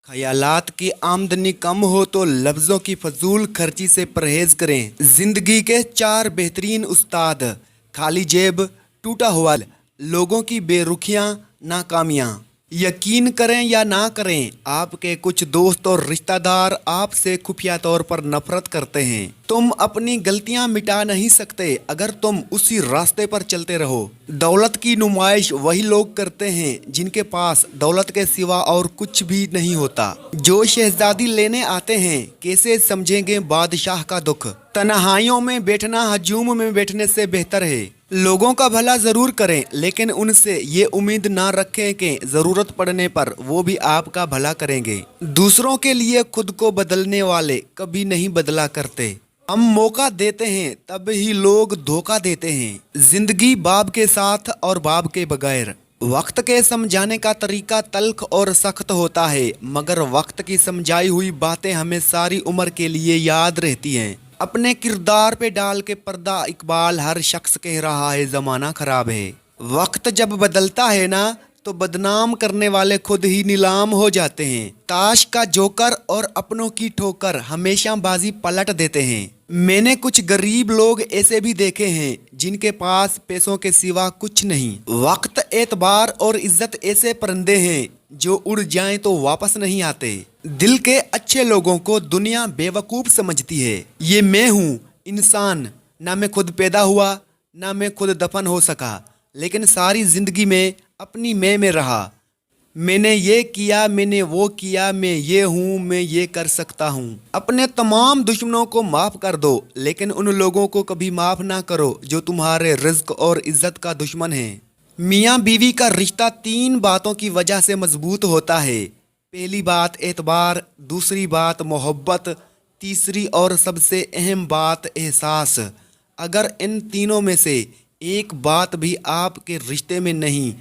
ख्यालात की आमदनी कम हो तो लफ्ज़ों की फजूल खर्ची से परहेज करें। जिंदगी के चार बेहतरीन उस्ताद। खाली जेब, टूटा हुआ दिल, लोगों की बेरुखियां, नाकामियां। यकीन करें या ना करें, आपके कुछ दोस्त और रिश्तेदार आपसे खुफिया तौर पर नफरत करते हैं। तुम अपनी गलतियां मिटा नहीं सकते अगर तुम उसी रास्ते पर चलते रहो। दौलत की नुमाइश वही लोग करते हैं जिनके पास दौलत के सिवा और कुछ भी नहीं होता। जो शहजादी लेने आते हैं कैसे समझेंगे बादशाह का दुख। तन्हाइयों में बैठना हजूम में बैठने से बेहतर है। लोगों का भला जरूर करें, लेकिन उनसे ये उम्मीद ना रखें कि जरूरत पड़ने पर वो भी आपका भला करेंगे। दूसरों के लिए खुद को बदलने वाले कभी नहीं बदला करते। हम मौका देते हैं तब ही लोग धोखा देते हैं। जिंदगी बाप के साथ और बाप के बगैर। वक्त के समझाने का तरीका तल्ख और सख्त होता है, मगर वक्त की समझाई हुई बातें हमें सारी उम्र के लिए याद रहती हैं। अपने किरदार पे डाल के पर्दा इकबाल हर शख्स कह रहा है जमाना खराब है। वक्त जब बदलता है ना तो बदनाम करने वाले खुद ही नीलाम हो जाते हैं। ताश का जोकर और अपनों की ठोकर हमेशा बाजी पलट देते हैं। मैंने कुछ गरीब लोग ऐसे भी देखे हैं जिनके पास पैसों के सिवा कुछ नहीं। वक्त, एतबार और इज्जत ऐसे परिंदे हैं जो उड़ जाएं तो वापस नहीं आते। दिल के अच्छे लोगों को दुनिया बेवकूफ समझती है। ये मैं हूँ इंसान, ना मैं खुद पैदा हुआ ना मैं खुद दफन हो सका, लेकिन सारी जिंदगी में अपनी मैं रहा। मैंने ये किया, मैंने वो किया, मैं ये हूँ, मैं ये कर सकता हूँ। अपने तमाम दुश्मनों को माफ़ कर दो, लेकिन उन लोगों को कभी माफ़ ना करो जो तुम्हारे रिज्क और इज्जत का दुश्मन है। मियाँ बीवी का रिश्ता तीन बातों की वजह से मजबूत होता है। पहली बात एतबार, दूसरी बात मोहब्बत, तीसरी और सबसे अहम बात एहसास। अगर इन तीनों में से एक बात भी आपके रिश्ते में नहीं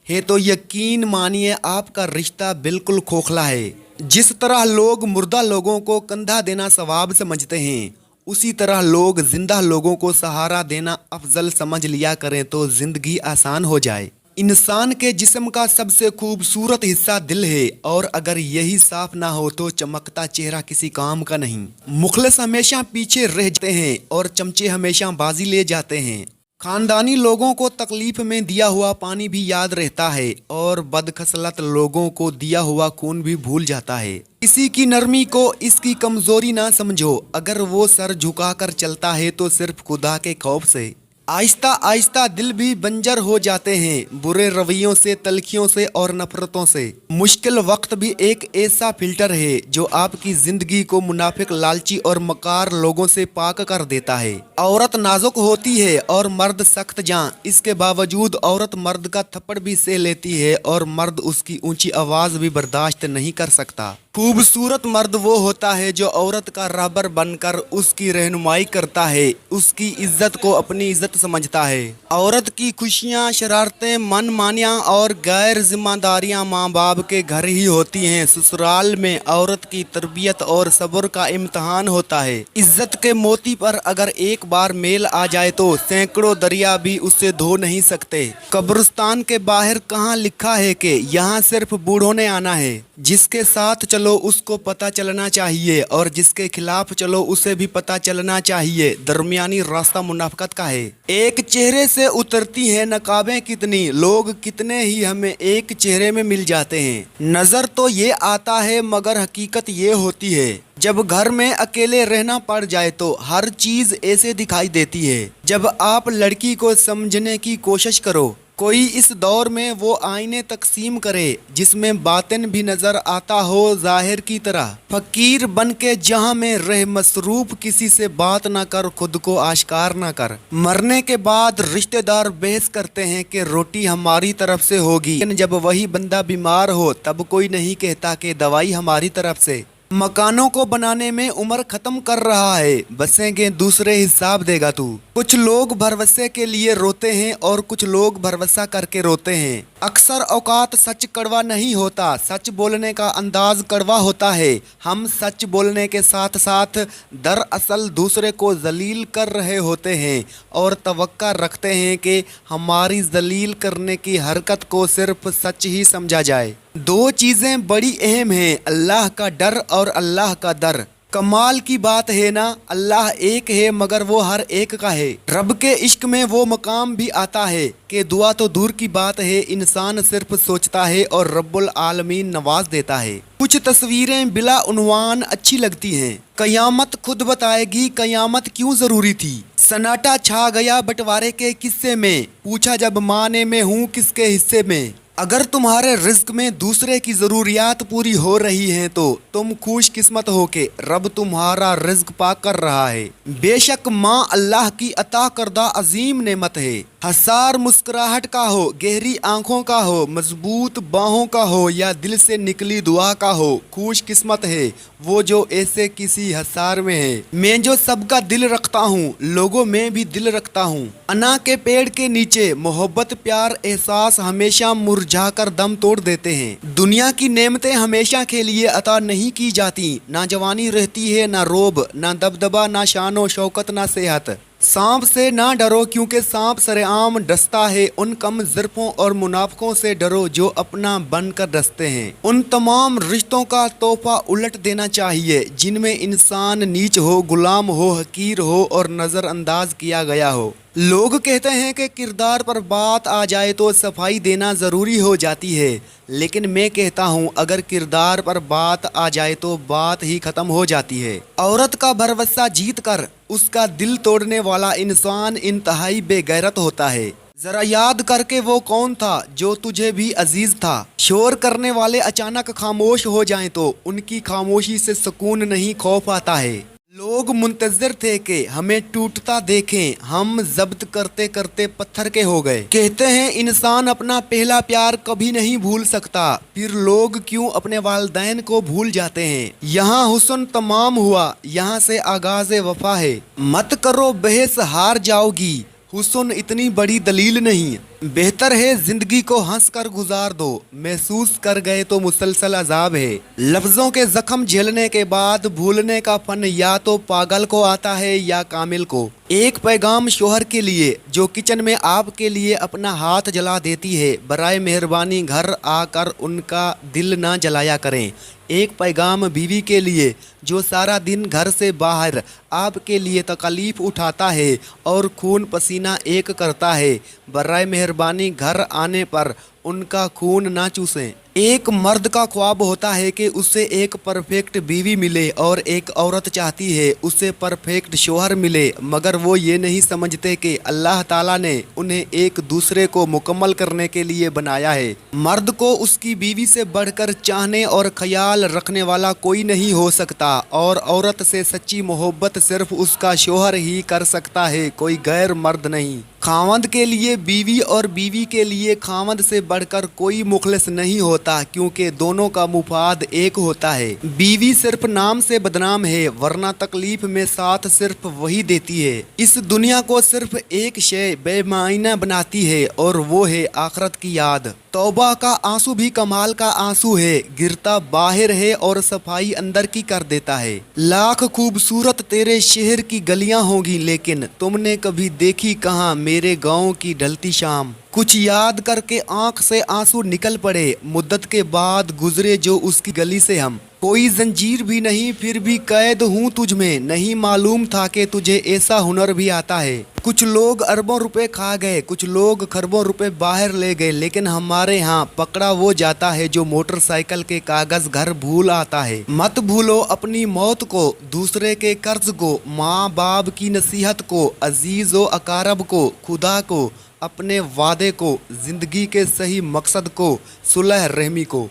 है तो यकीन मानिए आपका रिश्ता बिल्कुल खोखला है। जिस तरह लोग मुर्दा लोगों को कंधा देना सवाब समझते हैं, उसी तरह लोग जिंदा लोगों को सहारा देना अफजल समझ लिया करें तो जिंदगी आसान हो जाए। इंसान के जिस्म का सबसे खूबसूरत हिस्सा दिल है, और अगर यही साफ ना हो तो चमकता चेहरा किसी काम का नहीं। मुखलिस हमेशा पीछे रह जाते हैं और चमचे हमेशा बाजी ले जाते हैं। खानदानी लोगों को तकलीफ में दिया हुआ पानी भी याद रहता है, और बदखसलत लोगों को दिया हुआ खून भी भूल जाता है। किसी की नरमी को इसकी कमजोरी ना समझो। अगर वो सर झुकाकर चलता है तो सिर्फ खुदा के खौफ से। आहिस्ता आहिस्ता दिल भी बंजर हो जाते हैं, बुरे रवैयों से, तलखियों से और नफरतों से। मुश्किल वक्त भी एक ऐसा फिल्टर है जो आपकी जिंदगी को मुनाफिक, लालची और मकार लोगों से पाक कर देता है। औरत नाजुक होती है और मर्द सख्त जां। इसके बावजूद औरत मर्द का थप्पड़ भी सह लेती है और मर्द उसकी ऊंची आवाज भी बर्दाश्त नहीं कर सकता। खूबसूरत मर्द वो होता है जो औरत का रहबर बनकर उसकी रहनुमाई करता है, उसकी इज्जत को अपनी इज्जत समझता है। औरत की खुशियाँ, शरारतें, मन मानियाँ और गैर जिम्मेदारियाँ माँ बाप के घर ही होती हैं। ससुराल में औरत की तरबियत और सब्र का इम्तहान होता है। इज्जत के मोती पर अगर एक बार मेल आ जाए तो सैकड़ों दरिया भी उससे धो नहीं सकते। कब्रिस्तान के बाहर कहाँ लिखा है कि यहाँ सिर्फ बूढ़ों ने आना है। जिसके साथ चलो उसको पता चलना चाहिए, और जिसके खिलाफ चलो उसे भी पता चलना चाहिए। दरमियानी रास्ता मुनाफिकत का है। एक चेहरे से उतरती हैं नकाबें कितनी, लोग कितने ही हमें एक चेहरे में मिल जाते हैं। नजर तो ये आता है मगर हकीकत ये होती है। जब घर में अकेले रहना पड़ जाए तो हर चीज ऐसे दिखाई देती है। जब आप लड़की को समझने की कोशिश करो, कोई इस दौर में वो आईने तकसीम करे जिसमें बातिन भी नजर आता हो जाहिर की तरह। फकीर बन के जहाँ में रह मसरूफ, किसी से बात ना कर, खुद को आश्कार ना कर। मरने के बाद रिश्तेदार बहस करते हैं कि रोटी हमारी तरफ से होगी, लेकिन जब वही बंदा बीमार हो तब कोई नहीं कहता कि दवाई हमारी तरफ से। मकानों को बनाने में उम्र खत्म कर रहा है, बसेंगे दूसरे हिसाब देगा तू। कुछ लोग भरवसे के लिए रोते हैं और कुछ लोग भरवसा करके रोते हैं। अक्सर औकात सच कड़वा नहीं होता, सच बोलने का अंदाज कड़वा होता है। हम सच बोलने के साथ साथ दरअसल दूसरे को जलील कर रहे होते हैं और तवक्का रखते हैं कि हमारी जलील करने की हरकत को सिर्फ सच ही समझा जाए। दो चीजें बड़ी अहम हैं, अल्लाह का डर और अल्लाह का दर। कमाल की बात है ना, अल्लाह एक है मगर वो हर एक का है। रब के इश्क में वो मकाम भी आता है कि दुआ तो दूर की बात है, इंसान सिर्फ सोचता है और रब्बुल आलमीन नवाज देता है। कुछ तस्वीरें बिला उन्वान अच्छी लगती हैं, कयामत खुद बताएगी कयामत क्यों जरूरी थी। सन्नाटा छा गया बंटवारे के किस्से में, पूछा जब माने में हूँ किसके हिस्से में। अगर तुम्हारे रिज्क में दूसरे की ज़रूरियात पूरी हो रही हैं तो तुम खुश किस्मत हो के रब तुम्हारा रिज्क पा कर रहा है। बेशक माँ अल्लाह की अता करदा अजीम नेमत है। हसार मुस्कुराहट का हो, गहरी आंखों का हो, मजबूत बाहों का हो या दिल से निकली दुआ का हो, खुश किस्मत है वो जो ऐसे किसी हसार में है। मैं जो सबका दिल रखता हूँ, लोगों में भी दिल रखता हूँ। अना के पेड़ के नीचे मोहब्बत प्यार एहसास हमेशा मुरझाकर दम तोड़ देते हैं। दुनिया की नेमतें हमेशा के लिए अता नहीं की जाती, ना जवानी रहती है ना रोब, ना दबदबा ना शानो शौकत ना सेहत। सांप से ना डरो क्योंकि सांप सरेआम डसता है, उन कम ज़र्फ़ों और मुनाफिकों से डरो जो अपना बनकर डसते हैं। उन तमाम रिश्तों का तोहफा उलट देना चाहिए जिनमें इंसान नीच हो, गुलाम हो, हकीर हो और नज़रअंदाज किया गया हो। लोग कहते हैं कि किरदार पर बात आ जाए तो सफाई देना ज़रूरी हो जाती है, लेकिन मैं कहता हूँ अगर किरदार पर बात आ जाए तो बात ही ख़त्म हो जाती है। औरत का भरवसा जीत कर उसका दिल तोड़ने वाला इंसान इंतहाई बेगैरत होता है। जरा याद करके वो कौन था जो तुझे भी अजीज था। शोर करने वाले अचानक खामोश हो जाएं तो उनकी खामोशी से सुकून नहीं खौफ आता है। लोग मुंतजर थे कि हमें टूटता देखें, हम जब्त करते करते पत्थर के हो गए। कहते हैं इंसान अपना पहला प्यार कभी नहीं भूल सकता, फिर लोग क्यों अपने वालिदैन को भूल जाते हैं। यहाँ हुस्न तमाम हुआ, यहाँ से आगाज़ वफा है। मत करो बहस हार जाओगी, हुस्न इतनी बड़ी दलील नहीं। बेहतर है जिंदगी को हंस कर गुजार दो, महसूस कर गए तो मुसलसल अजाब है। लफ्ज़ों के जख्म झेलने के बाद भूलने का फन या तो पागल को आता है या कामिल को। एक पैगाम शोहर के लिए जो किचन में आपके लिए अपना हाथ जला देती है, बराए मेहरबानी घर आकर उनका दिल ना जलाया करें। एक पैगाम बीवी के लिए जो सारा दिन घर से बाहर आपके लिए तकलीफ उठाता है और खून पसीना एक करता है, बराए मेहरबानी घर आने पर उनका खून ना चूसें। एक मर्द का ख्वाब होता है कि उसे एक परफेक्ट बीवी मिले और एक औरत चाहती है उसे परफेक्ट शोहर मिले, मगर वो ये नहीं समझते कि अल्लाह ताला ने उन्हें एक दूसरे को मुकम्मल करने के लिए बनाया है। मर्द को उसकी बीवी से बढ़कर चाहने और ख्याल रखने वाला कोई नहीं हो सकता और औरत से सच्ची मोहब्बत सिर्फ उसका शोहर ही कर सकता है, कोई गैर मर्द नहीं। खावंद के लिए बीवी और बीवी के लिए खावंद से बढ़कर कोई मुखलिस नहीं होता, क्योंकि दोनों का मुफाद एक होता है। बीवी सिर्फ नाम से बदनाम है, वरना तकलीफ में साथ सिर्फ वही देती है। इस दुनिया को सिर्फ एक शय बेमायना बनाती है और वो है आखिरत की याद। तौबा का आंसू भी कमाल का आंसू है, गिरता बाहर है और सफाई अंदर की कर देता है। लाख खूबसूरत तेरे शहर की गलियां होंगी, लेकिन तुमने कभी देखी कहाँ मेरे गांव की ढलती शाम। कुछ याद करके आंख से आंसू निकल पड़े, मुद्दत के बाद गुजरे जो उसकी गली से हम। कोई जंजीर भी नहीं फिर भी कैद हूँ तुझ में, नहीं मालूम था कि तुझे ऐसा हुनर भी आता है। कुछ लोग अरबों रुपए खा गए, कुछ लोग खरबों रुपए बाहर ले गए, लेकिन हमारे यहाँ पकड़ा वो जाता है जो मोटरसाइकिल के कागज घर भूल आता है। मत भूलो अपनी मौत को, दूसरे के कर्ज को, माँ बाप की नसीहत को, अजीज़ो अकारब को, खुदा को, अपने वादे को, जिंदगी के सही मकसद को, सुलह रहमी को।